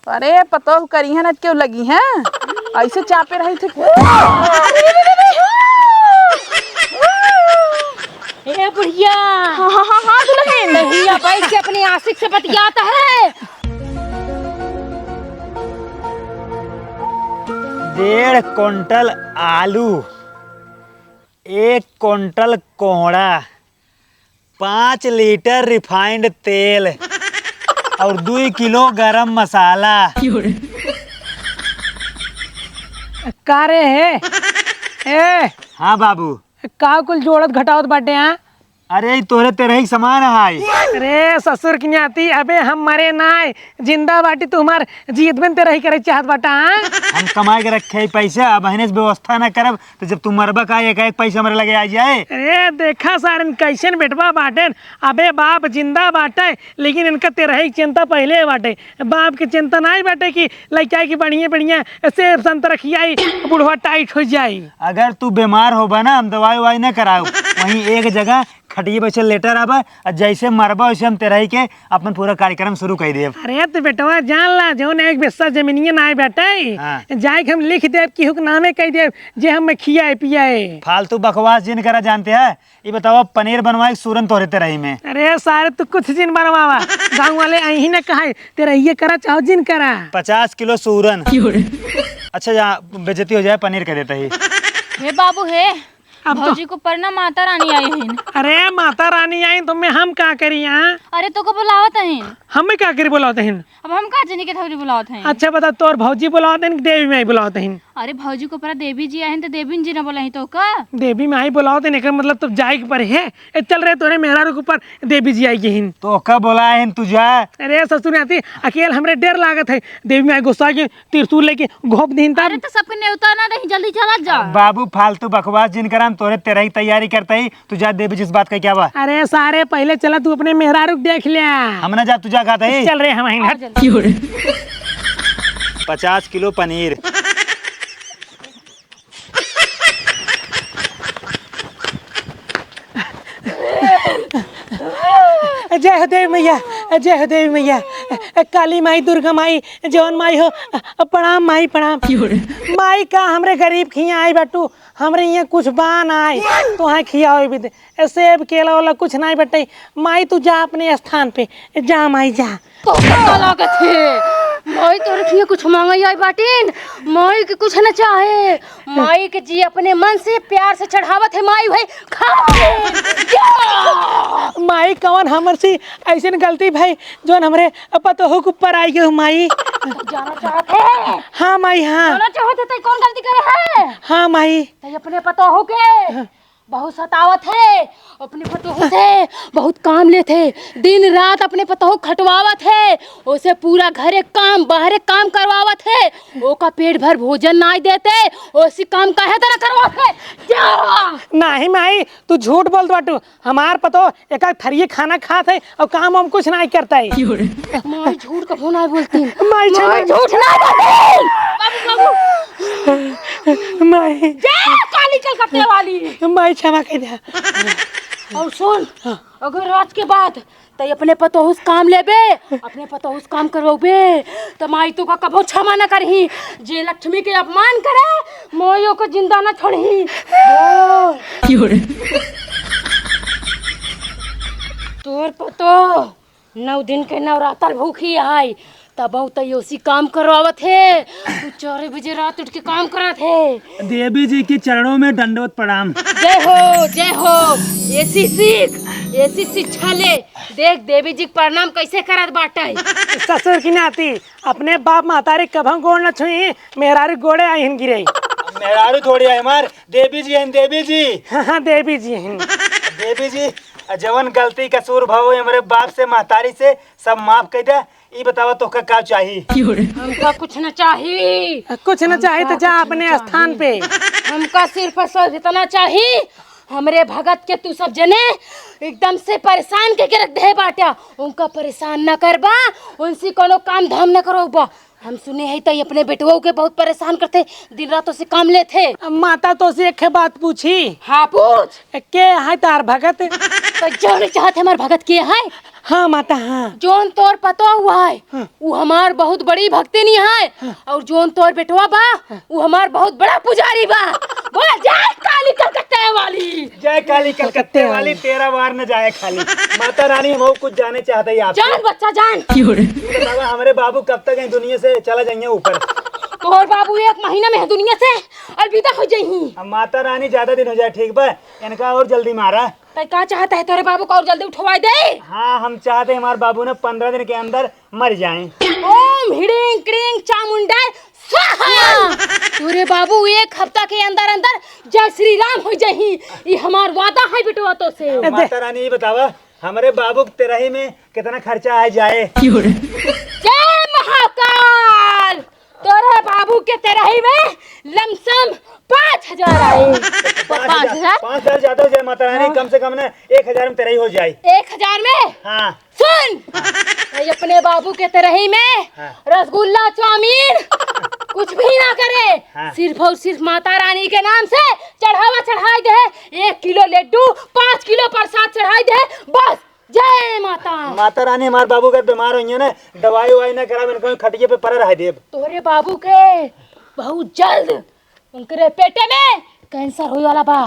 अरे पतो करी है ना क्यों लगी हैं ऐसे चापे रही थे। ए बुढ़िया। हाँ हाँ हाँ हाँ दुल्हन दहिया बैठ के अपने आशिक से बतियाता है। 1.5 क्विंटल आलू, 1 क्विंटल कोहड़ा, 5 लीटर रिफाइंड तेल और 2 किलो गरम मसाला। का रे है ए हाँ बाबू। का कुल जोड़त घटावत बाटे हैं। अरे तोरे तेरे ही समान है। अरे ससुर की नाती अबे हम मरे नाय जिंदा बाटी तुम्हार जीत में तेरा ही करे चाहत बाटा। हम कमा के रखे पैसा, अब अहने से व्यवस्था न करब तो जब तुम मरबा का एक पैसा हमारे लगे आ जाए। अरे देखा सारन कैसन बेटवा बाटे। अबे बाप जिंदा बाटे लेकिन इनका तेरा ही चिंता पहले बाटे। बाप की चिंता नहीं बाटे कि लड़का की बढ़िया बढ़िया सेब संतरा खियाई बुढ़वा टाइट हो जाए। अगर तू बीमार होबा ना हम दवाई ववाई न कराओ, वहीं एक जगह खटिए बचे लेटर आबा और जैसे मरबा वैसे हम तेरा ही के अपन पूरा कार्यक्रम शुरू कर देब। अरे तो बेटवा जान ला जो एक बेस्सा जमीनिया ना बैठे हाँ। जाए हम लिख देव कि हुक नामे कह देव जे हम खियाए पियाए। फालतू बकवास जिन करा जानते हैं। ये बताओ पनीर बनवाए सूरन तोरे तेरा ही में। अरे सारे तू कुछ जिन बनवावा गाँव वाले यही न कहा तेरा ये करा चाहो जिन करा 50 किलो सूरन। अच्छा जा बेइज्जती हो जाए पनीर कर देता ही। हे बाबू हे अब तो भौजी को परना माता रानी आई है। अरे माता रानी आई तो मैं हम का करी यहाँ अरे तो को बुलावत है। हमें क्या करी बुलाते हैं। अब हम का जनी के थोड़ी बुलावत है। अच्छा बता तोर भौजी बुलाते हैं कि देवी माई बुलाते हैं। अरे भौजी को पर देवी जी आए तो देवी जी न बोला तो का देवी माई बुलाते हैं मतलब तो जाए के पर है चल रहे तोरे मेहरा के ऊपर देवी जी आई के हिन। तो कब बोला है तुझा? अरे ससुर आती अकेले हमरे डर लागत है देवी माई गुस्सा के त्रिशूल लेके घोप दीन अरे तो सबके न्योता ना नहीं जल्दी चला जा। बाबू फालतू बकवास जिन करा हम तोरे तेरा ही तैयारी करता ही। तुझा देवी जिस बात का क्या बा? अरे सारे पहले चला तू अपने मेहरा रुक देख लिया हम ना जा तुझा खाता ही। चल रहे हम 50 किलो पनीर, जय हो देवी मैया, जय हो देवी मैया, काली माई दुर्गा माई जवन माई हो प्रणाम माई प्रणाम। माई का हमरे गरीब खिया आई बाटू हमरे यहाँ कुछ बान आए तो हाँ खिया भी दे सेब केला वाला कुछ नहीं बटे। माई तू जा अपने स्थान पे जा माई जा। तो क्या लागत है माई तोरे खिया कुछ मांगई आई बाटीन। माई के कुछ न चाहे माई के जी अपने मन से प्यार से चढ़ावत है। माई भाई खा माई कौन हमर सी ऐसे गलती भाई जो हमरे पतोह के ऊपर आई गए माई। जाना चाहते हैं। हाँ माई हाँ जाना चाहते थे कौन गलती करे है। हाँ माई तो अपने पतोह के बहुत सतावत है। अपने पतोह से बहुत काम लेते दिन रात अपने पतोह खटवावत है। उसे पूरा घरे काम बाहरे काम करवावत है। वो का पेट भर भोजन नहीं देते उसी काम काहे तरह करवाते। नहीं माई तू झूठ बोल बाटू हमार पतो एक थरिये खाना खात है और काम हम कुछ नहीं करता है। माई झूठ कभू नहीं बोलती। माई झूठ नहीं बोलती। बाबू बाबू माई काली कलकत्ते वाली माई क्षमा कर दे। और सुन अगर रात के बाद तो अपने पतोहुस काम लेबे अपने पतोहुस काम करवाबे तो माई तो का कबो क्षमा न करही। जे लक्ष्मी के अपमान करे मोयो को जिंदा न छोड़ही। तोर पतो 9 दिन के नवरात्र भूखी आई तब तो योसी काम करवावत है। तू 4 बजे रात उठ के काम करत है। देवी जी के चरणों में दंडवत प्रणाम। जय हो जय हो। ऐसी सीख ऐसी शिक्षा ले देख देवी जी प्रणाम कैसे करत बाटे। ससुर की नाती अपने बाप मातारी कभम गोड़ न छुई मेहरारी गोड़े आई हिन गिरे। मेहरारू थोड़ी है हमार देवी जी हैं। देवी जी हाँ देवी जी हैं। देवी जी जवन गलती कसूर भाव हमारे बाप से महतारी से सब माफ कर दे। ये बतावा तो का चाहिए? हमका कुछ न चाहिए। कुछ न चाहे तो जा अपने स्थान पे। हमका सिर्फ सब इतना चाहिए हमरे भगत के तू सब जने एकदम से परेशान के रख दे बाटा। उनका परेशान न करबा उनसे कोनो काम धाम न करोबा। हम सुने हैं तो अपने बेटुओं के बहुत परेशान करते दिन रातों से काम लेते। माता तो से एक बात पूछी। हाँ पूछ। के है तार भगत? तो जो नहीं चाहते हमारे भगत के है हाँ माता हाँ। जोन तोर पतो हुआ है वो हमार बहुत बड़ी भक्ति नहीं है और जोन तोर बेटवा बा वो हमार बहुत बड़ा पुजारी बा। बोल जय काली कलकत्ते वाली। जय काली कलकत्ते वाली, तेरा वार न जाए खाली। माता रानी हम कुछ जाने चाहते हैं आप। जान बच्चा जान। बतावा हमारे बाबू कब तक दुनिया से चला जाएंगे ऊपर? तोर बाबू 1 महीना में है दुनिया से अलविदा हो जाही। अब माता रानी ज्यादा दिन हो जाए ठीक बा, इनका और जल्दी मारा। तै का चाहता है तोरे बाबू को और जल्दी उठवा दे? हाँ हम चाहते हैं हमारे बाबू ने 15 दिन के अंदर मर जाएं। ओम हिडिंग क्रिंग चामुंडा स्वाहा। तोरे बाबू 1 हफ्ता के अंदर अंदर जय श्री राम हो जाही। ये हमार वादा है बेटवा तो से। माता रानी ये बतावा हमारे बाबू के तेरही में कितना खर्चा आ जाए? जय महाकाल। तोरे बाबू के तेरही में लमसम 5000 आए। 5000? 5000 ज्यादा हो जाए माता रानी, कम से कम ना 1000 में तेरही हो जाए। 1000 में? हाँ सुन भाई अपने बाबू के तरही में रसगुल्ला चाउमीन कुछ भी ना करे। हाँ। सिर्फ और सिर्फ माता रानी के नाम से चढ़ावा चढ़ाई दे। 1 किलो लड्डू 5 किलो प्रसाद चढ़ाई दे बस। जय माता। माता रानी हमारे बाबू का बीमार हुई है ना, दवाई ववाई ना करा, इनको खटिए पे पड़ा रह देव। तोरे बाबू के बहुत जल्द उनके पेटे में कैंसर होने वाला बा।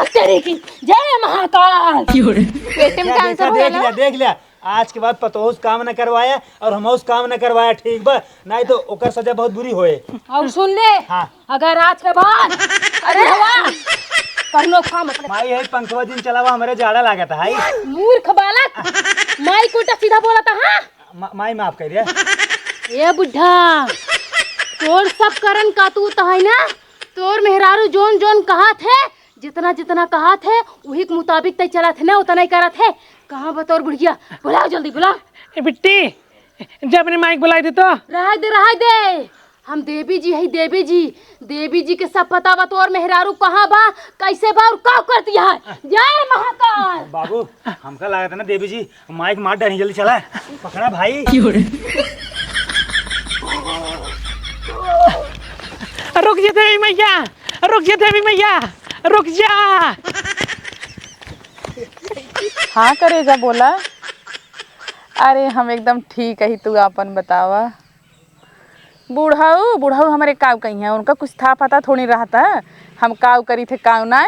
तेरी की जय महाकाल। पेट में कैंसर हो देख लिया देख लिया, आज के बाद पतोस काम न करवाया और हम उस काम न करवाया ठीक बा, नहीं तो ओकर सजा बहुत बुरी होए। और सुन ले हाँ। अगर आज के बाद अरे हवा करनो काम अपने माई है 5 दिन चलावा हमारे जाड़ा लागत है। मूर्ख बालक माई को उल्टा सीधा बोला था। हाँ माई माफ कर दिया। ये बुढ़ा तोर सब करन का तू तो है ना। तोर मेहरारू जोन जोन कहा थे जितना जितना कहा थे वही के मुताबिक तय चला थे ना, उतना ही करा थे। कहाँ बतौर बुढ़िया बुलाओ जल्दी बुलाओ। ए बिट्टी जब ने माइक बुलाई दे तो रह दे हम देवी जी है। देवी जी के सब पता बा तोर मेहरारू कहाँ बा कैसे बा और का कर दिया है। जय महाकाल। बाबू हमका लगा था ना देवी जी माइक मार डरी, जल्दी चला पकड़ा भाई। रुक जा देवी मैया, रुक जा देवी मैया, रुक जा। हाँ करेगा बोला। अरे हम एकदम ठीक है, तू अपन बतावा। बूढ़ाऊ हमारे काव कहीं है, उनका कुछ था पता थोड़ी रहा था हम काव करी थे काव ना।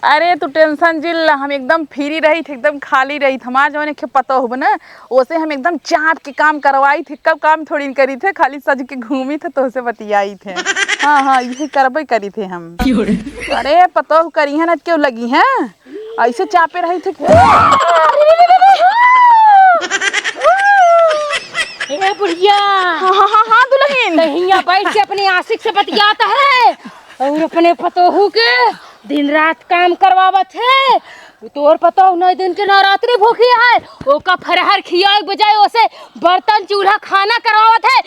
अरे तू टेंशन जिल, हम एकदम फ्री रही थे, एकदम खाली रही थे। हमारे जमाने के पता हो ना उसे हम एकदम चाट के काम करवाई थे। कब काम थोड़ी करी थे, खाली सज के घूमी थे तो उसे बतियाई थे। हाँ यही करबे करी थे हम। अरे पता हो करी है ना क्यों लगी है ऐसे चापे रही थे। ए बुढ़िया हाँ दुल्हन यहाँ बैठ के अपने आशिक से बतियाता है और अपने पतोहू के दिन रात काम करवावत है। तोर पतोह 9 दिन के नवरात्रि भूखी है, ओका फरहर खियाए बजाय उसे बर्तन चूल्हा खाना करवावत है।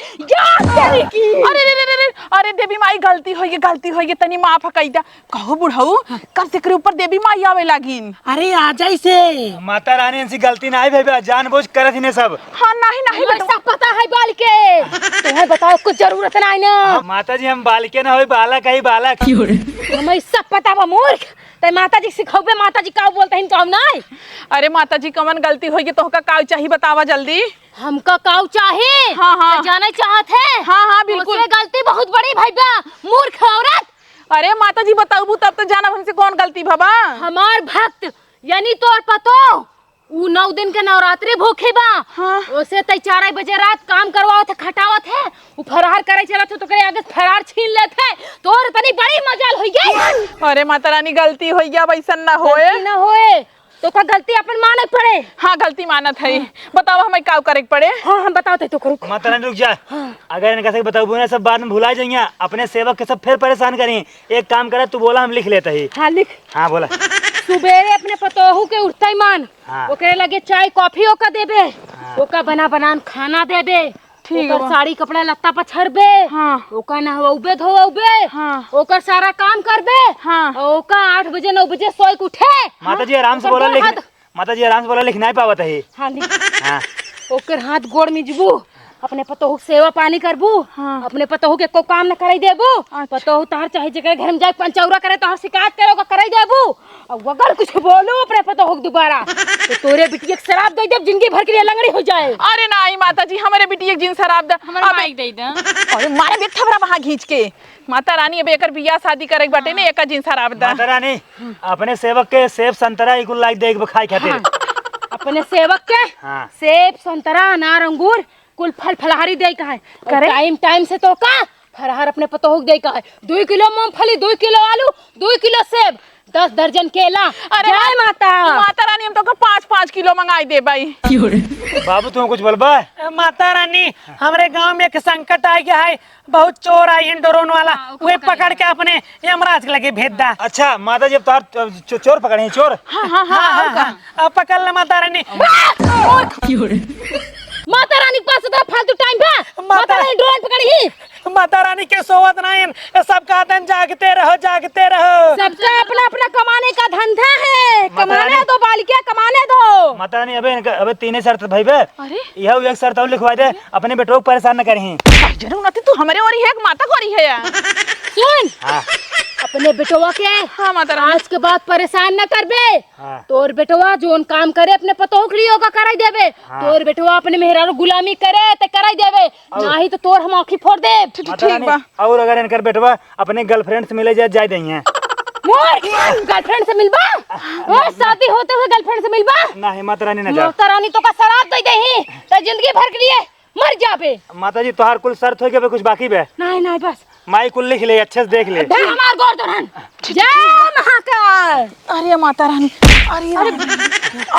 अरे देवी माई गलती होगी तनी माफ कई दा। कहो बुढ़ऊ कब से करे ऊपर देवी माई आवे लागिन। अरे आ जाई से माता रानी इनसे गलती ना आई भाई, जानबूझ करत इन्हें सब। हाँ नहीं सब पता है बाल के तुम्हें बताओ कुछ जरूरत नहीं ना। माता जी हम बालके ना हो, बालक है बालक। हमें सब पता बा मूर्ख। ते माता जी सिखाओगे माता जी का बोलते हैं काम नहीं। अरे माता जी कमन गलती होगी तो का काव चाहिए बतावा जल्दी। हमका काव चाहे। हाँ तो जाना चाहते हैं। हाँ बिल्कुल। उससे गलती बहुत बड़ी भैया मूर्ख औरत। अरे माता जी बताऊ तब तो जाना हमसे कौन गलती भबा। हमार भक्त यानी तोर पतो उ 9 दिन के नवरात्रि भूखे बा। हाँ। उसे तय 4 बजे रात काम करवावत है खटावत है। उ फरार करे चलत तो करे आगे फरार छीन लेते तोर तनी बड़ी मजाल होई गई। अरे माता रानी गलती हो गया वैसा ना होए। गलती ना होए तो का गलती अपन माने पड़े। हाँ गलती मानत है। बताओ हमें काव करे पड़े। हाँ हम बताते तो करो। माता रानी रुक जा। अगर इनका से बताऊ ना सब बाद में भुला जाएंगे, अपने सेवक के सब फिर परेशान करें। एक काम करा तू बोला हम लिख लेते ही। हाँ लिख। हाँ बोला। सुबेरे अपने पतोहू के उठते ही मान हाँ। ओकरे लगे चाय कॉफी ओका देबे। ओका बनान खाना देबे। ठीक ओकर बा। साड़ी कपड़ा लत्ता पछरबे। हाँ। ओका नहवाउबे धोवाउबे। हाँ। ओकर सारा काम करबे। हाँ। और ओका 8 बजे 9 बजे सोए के उठे। माता जी आराम से ओकर बोला गोड़ लिख। माता जी आराम से बोला लिख नहीं पावत है। हाँ लिख। हाँ ओकर हाथ गोड़ में जबू अपने पतोहू के सेवा पानी करबू। हाँ। अपने पतोहू के को काम न कराई देबू। पतोहू तहार चाहे जगह घर में जाके पंचौरा करे तो शिकायत करोगा कराई देबू। और अगर कुछ बोलो अपने पतोहू के दोबारा तो तोरे बिटिया के शराब दे देब, जिंदगी भर के लिए लंगड़ी हो जाए। अरे नहीं माता जी, हमारे बेटी एक जिन शराब दा हमारे माइक दे दे। अरे मारे बेट थबरा वहां खींच के। माता रानी अब एकर बियाह शादी करे के बाटे ने, एक जिन शराब दा। माता रानी अपने सेवक के सेब संतरा इकुल लाइक देख खाई खातिर। अपने सेवक के हाँ। सेब संतरा अनार अंगूर कुल फल फलहारी दे का है। करे? टाइम टाइम से तो का फलहार अपने पतोहू के दे का है। 2 किलो मूंगफली, 2 किलो आलू, 2 किलो सेब, 10 दर्जन केला। अरे जय माता। माता रानी हम तो 5-5 किलो मंगाई दे भाई। बाबू तुम कुछ बोलबा? माता रानी हमारे गांव में एक संकट आ गया है, बहुत चोर आई हैं ड्रोन वाला, वे पकड़ के अपने यमराज के लगे भेज दा। अच्छा माता जी, अब तार चोर पकड़े हैं चोर। हाँ, अब पकड़ ले माता रानी। माता रानी के पास तो फालतू टाइम बा। माता रानी ड्रोन पकड़ी ही। माता रानी के सोवत नहीं, सब का दिन जागते रहो जागते रहो। सबका अपना अपना कमाने का धंधा है। माता कमाने रानी- दो बालिका, कमाने दो। माता रानी अबे 3 शर्त भाई बे। अरे यह एक शर्त और लिखवा दे, अपने बेटों को परेशान न करें। जरूर नती तू हमारे ओरी है कि माता को ओरी है यार। सुन, हाँ अपने बेटवा के हाँ माता रानी। आज के बाद परेशान न करबे। हाँ। तोर बेटवा जोन काम करे अपने पतोह के लिए होगा कराई देबे। हाँ। तोर बेटवा अपने मेहरारू गुलामी करे ते कराई देबे, नहीं तो तोर हम आँखी फोड़ दे। माता रानी, और अगर इनकर बेटवा अपने गर्लफ्रेंड से मिले जाए देंगे। मोर गर्लफ्रेंड से मिलबा? शादी होते हुए गर्लफ्रेंड से मिलबा? नहीं माता रानी न जा। माता रानी तो का शराब दे दही तो जिंदगी भर के लिए मर जाबे। माता जी तोहार कुल शर्त हो गया, कुछ बाकी बे? नहीं नहीं बस माई कुल लिख ले, अच्छे से देख ले। धर हमार गोर दुल्हन। जय महाकाल। अरे माता रानी, अरे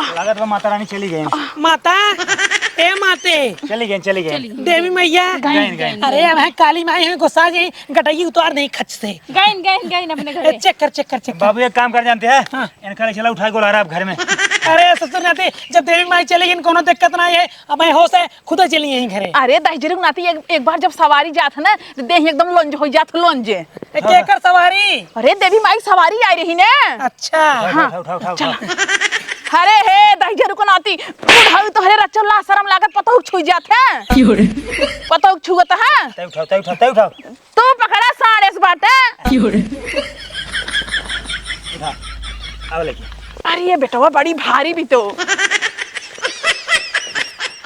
लागत बा माता रानी चली गई। माता ए माते चली गई। देवी मैया। गई। अरे अब है काली माई हमें गुस्सा जी गटई उतार नहीं खच से। गईन अपने घर। चेक कर। बाबू एक काम कर जानते हैं, इनका चला उठा गोला आप घर में। अरे ससुर नाती जब देवी माई चली गई कोनो दिक्कत नहीं है, अब मैं होश है खुद चली यहीं घरे। अरे दहजरू नाती एक बार जब सवारी जात है ना तो देह एकदम लंज हो जात लंज। केकर सवारी? अरे देवी माई सवारी आई रही ने। अच्छा उठा। अरे हे दहजरू को नाती बुढ़ाऊ तो हरे रचल्ला शर्म लागत पतोह छुई जात है। पतोह छुगत है उठाओ। तू पकड़ा साढ़े से बाटे। उठा आओ लेके। अरे ये बेटवा बड़ी भारी भी तो।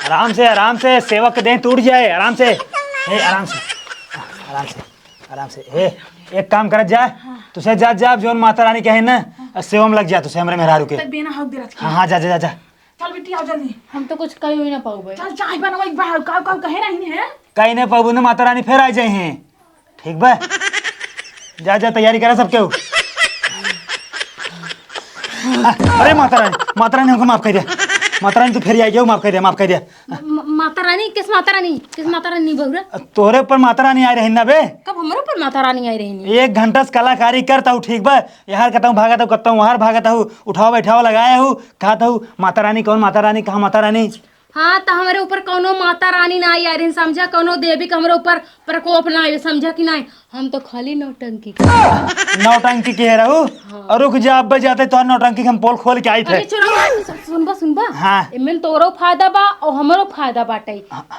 आराम से सेवक के देह टूट जाए। आराम से हे एक काम कर जा, तुझे जा जोन माता रानी कहे ना सेवा में लग जा, तुझे हमरे मेहरारू के। बिना हक दे रखी। हाँ जा। चल बेटी आओ जल्दी। हम तो कुछ कही हुई ना पाऊ भाई। चल चाय बनाओ एक बार काव कहे रही है। कहीं नहीं पाबू ने माता रानी फिर आ जाए हैं। ठीक बा, जा तैयारी करा सब केहू। अरे माता रानी हमको माफ कर दिया। माता रानी तू फिर आई माफ कर दिया। माता रानी किस माता रानी बहुरा? तोहरे ऊपर माता रानी आ रही ना बे। कब हमारे ऊपर माता रानी आई रही? 1 घंटा से कलाकारी करता हूँ। ठीक बा, यहाँ कहता हूँ भागता हूँ, करता हूँ वहाँ भागता हूँ, उठाओ बैठाओ लगाया हूँ, कहता हूँ माता रानी कौन, माता रानी कहाँ माता रानी। हाँ तो हमारे ऊपर कोनो माता रानी ना आई रही, समझा? कोनो देवी का हमारे ऊपर प्रकोप ना आई, समझा कि नहीं? हम तो खाली नौटंकी नौटंकी कह रहा हूँ। और रुक जा, अब जाते तो नौटंकी हम पोल खोल के आई थे। अरे चलो सुनबा। हाँ। इनमें तोरो फायदा बा और हमारो फायदा बाटे।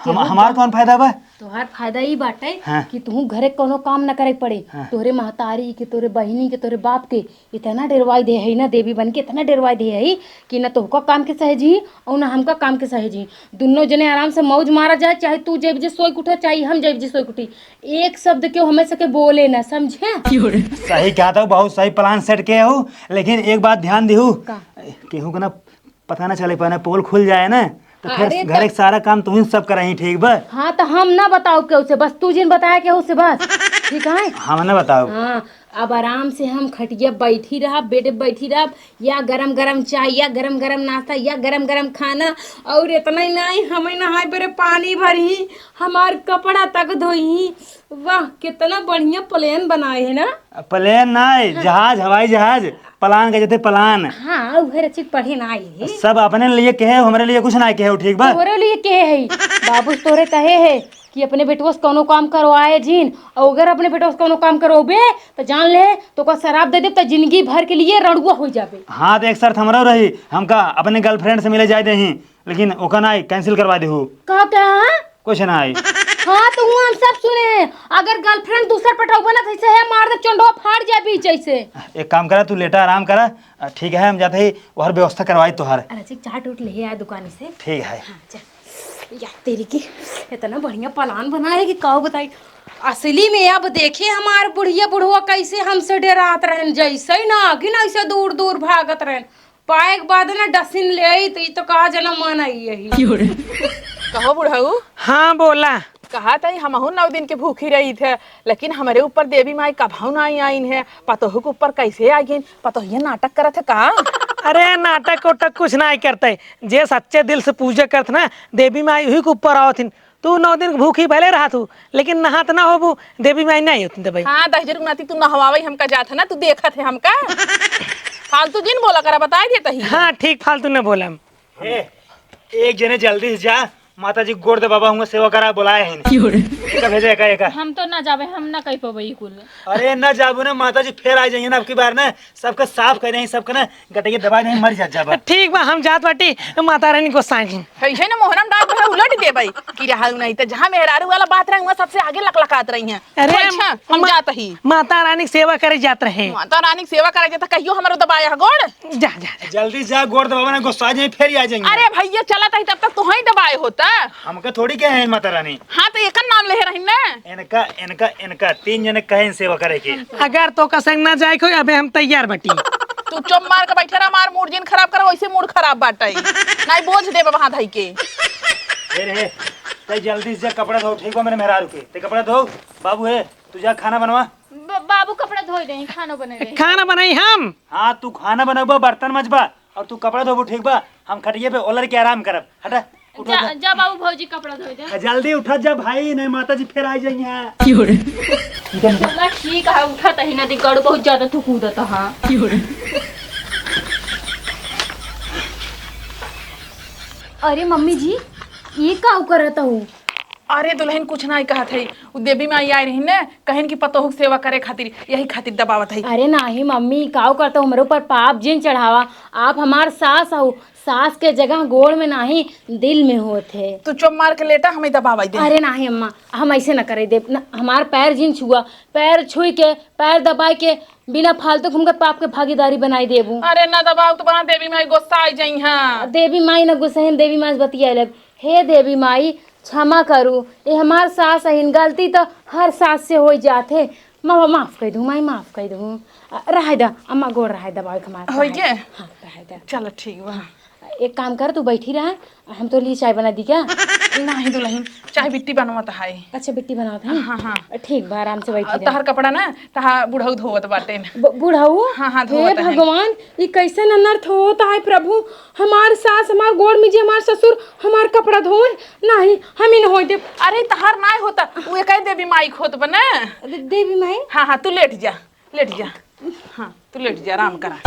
हमार कौन फायदा बा? तोहार फायदा ही बाटे हाँ। कि तू घरे कोनो काम न करे पड़े। तोरे महतारी के, तोरे बहिनी के, तोरे बाप के इतना डरवाई दे है ना, देवी बन के इतना डरवाई दे है कि ना तोहका काम के सहेजी और ना हमका काम के सहेजी। दोनों जने आराम से मौज मारा जाए, चाहे तू जब जे सोई उठे चाहे हम जब जे सोई उठी, एक शब्द क्यों हमें सके बोले ना, समझे? सही कहता हूँ, बहुत सही प्लान सेट किया हूँ। लेकिन एक बात ध्यान दिहू, केहू को ना पता ना चले पाना, पोल खुल जाए ना तो फिर घर के सारा काम तुम सब कराई। ठीक बा? हाँ तो हम ना बताओ के उसे, बस तू जिन बताया के उसे बस। ठीक है? हम ना बताओ। हाँ अब आराम से हम खटिया बैठी रहा, बेड बैठी रहा, या गरम गरम चाय या गरम गरम नाश्ता या गरम गरम खाना। और इतना ही नहीं, हमें नहाए बेरे पानी भरी, हमार कपड़ा तक धोई। वाह कितना बढ़िया प्लान बनाए है ना। प्लेन नहीं, जहाज, हवाई जहाज, प्लान के जैसे प्लान। हाँ उहे रची पढ़े ना आई है। सब अपने लिए कहे, हमारे लिए कुछ ना कहे। ठीक बा? तोरे लिए कहे है, बाबू तोरे कहे है कि अपने बेटवा से कोनो काम करवाए जीन, और अगर अपने बेटवा से कोनो काम करवाबे तो जान ले तो का शराब दे दे तो जिंदगी भर के लिए रड़ुआ हो जाबे। हाँ तो एक शर्त हमारा रही, हमका अपने गर्लफ्रेंड से मिले जाए नहीं, लेकिन ओका ना कैंसिल करवा देहू। का कुछ ना आई। हाँ तो वो हम सब सुने हैं। अगर गर्लफ्रेंड दूसर पटौबा ना कैसे है मार दे चंडो फाड़ जाए बीच ऐसे। एक काम करा, तू लेटा आराम करा। ठीक है, हम जाते ही वहर व्यवस्था करवाई तुहार। अरे चाट उठ ले आया दुकान से। ठीक है। हाँ चल यार तेरी की इतना बढ़िया प्लान बना है कि काऊ बताई। असली में अब देखे हमार बुढ़िया बुढ़वा कैसे हमसे डरात रहन जैसे ना कि ना ऐसे दूर दूर भागत रहन। पाए के बाद ना डसिन ले आई तो कहा जना मन आई यही। कहो बुढ़ऊ। हाँ बोला। कहा था हमहू 9 दिन के भूखी रही थे, लेकिन हमारे ऊपर देवी माई कभू नहीं आई है। पतोहू के ऊपर कैसे आ गई? पतोहिया नाटक करत है का? अरे नाटक उटक कुछ ना करते, जे सच्चे दिल से पूजा करत ना देवी माई वही के ऊपर आवथिन। तू 9 दिन भूखी भले रहा तू, लेकिन नहात ना होबू देवी माई नहीं होती तो भाई। हाँ 10 दिन नाती तू नहवावई हमका जात है ना, तू देखत है हमका। फालतू जिन बोला करा बता देता ही। हाँ ठीक, फालतू न बोला। एक जने जल्दी से जा, माता जी गोड़ दे बाबा, हुआ सेवा करा बुलाए हैं। एक भेजे एक। हम तो ना जावे, हम ना कह पाबे कुल। अरे न जाबू ना, माता जी फिर आ जाइए ना, अब की बार ना सबका साफ कर देंगे, सबका ना गटके दबा देंगे, मर जा। ठीक बा, हम जात बाटी माता रानी को साइन। है ना मोहरम डाल भला उलट दे भाई कि रहा नहीं तो जहां मेहरारू वाला बात रहा सबसे आगे लकलकात रही हैं। अरे अच्छा हम जात ही माता रानी की सेवा करे जात रहे। माता रानी की सेवा करे जाता, कहियो हमारो दबाया गोड़। जा जा जा। जल्दी जा, गोड़ दबावा ना, गुस्सा जाए फिर आ जाएंगे। अरे भैया चला था तब तक तू ही दबाए होता। हमका थोड़ी क्या है माता रानी। हाँ तो एक नाम ले रही ना। इनका इनका इनका 3 जने कहे सेवा करे के। अगर तो का संग ना जाए कोई, अबे हम तैयार बटी। तू चुप मार के बैठे रहा, मार मूड जिन खराब करा वैसे मूड खराब बाटे। नहीं बोझ दे वहां धई के। ते जल्दी से कपड़ा धो, ठीक हो मेरे मेहरारू के। ते कपड़ा धो बाबू, है तू जा खाना बनवा। बाबू कपड़ा धोई दे, खाना बने दे। खाना बनाई हम। हाँ तू खाना बनाबा, बर्तन मजबा और तू कपड़ा धोबो, ठीक बा। हम खटिए पे ओलर के आराम करब। हटा उठो जा। जा बाबू भौजी कपड़ा धोई दे। जल्दी उठा जा भाई, नहीं माता जी फिर आ जाएंगे। चला ठीक है, उठा तही ना दिगड़ बहुत ज्यादा तू कूदत। हां अरे मम्मी जी ये का करत हूँ? अरे दुल्हन कुछ नहीं कहा थे, वो देवी माई आई रही ना, कहन की पतोहू की सेवा करे खातिर, यही खातिर दबावत है। अरे नहीं मम्मी काव करता हूँ, मेरे ऊपर पाप जिन चढ़ावा। आप हमार सास हो, सास के जगह गोड़ में नहीं दिल में होते। तू चुप मार के लेटा, हमें दबावाई दे। अरे नहीं अम्मा, हम ऐसे न करे दे। हमार पैर जिन छुआ, पैर छुई के पैर दबाई के बिना फालतू घूम कर पाप के भागीदारी बनाई देबू। अरे ना दबाव तो बना, देवी माई गुस्सा आई जाई। हाँ देवी माई न गुस्सा, देवी माई बतिया लग। हे देवी माई क्षमा करू, ये हमार सास है, गलती तो हर सास से हो जाते। माफ कर दूँ माई, माफ कर दूँ। रह दा अम्मा, गोड़ रह दबाई हमारे हो गए। हाँ रह दा। चलो ठीक बा। एक काम कर, तू बैठी रहा, हम तो लिए चाय बना दी क्या? नहीं दुल्हन, चाहे बिट्टी बनवाता है। अच्छा बिट्टी बनाते हैं। हाँ हाँ ठीक बा, आराम से बैठी तहर कपड़ा ना तहा बुढ़ऊ धोवत बाटे। बुढ़ाऊ। हाँ हाँ हे धोवत है। भगवान, ये कैसे अनर्थ होता है प्रभु। हमार सास हमार गोड़ में जे, हमार ससुर हमार कपड़ा धोए नहीं, हम ही न हो दे। अरे तहार ना होता, वो एक देवी माई खोत बना। देवी माई। हाँ हाँ तू लेट जा, लेट जा। हाँ तू लेट जा, आराम करा।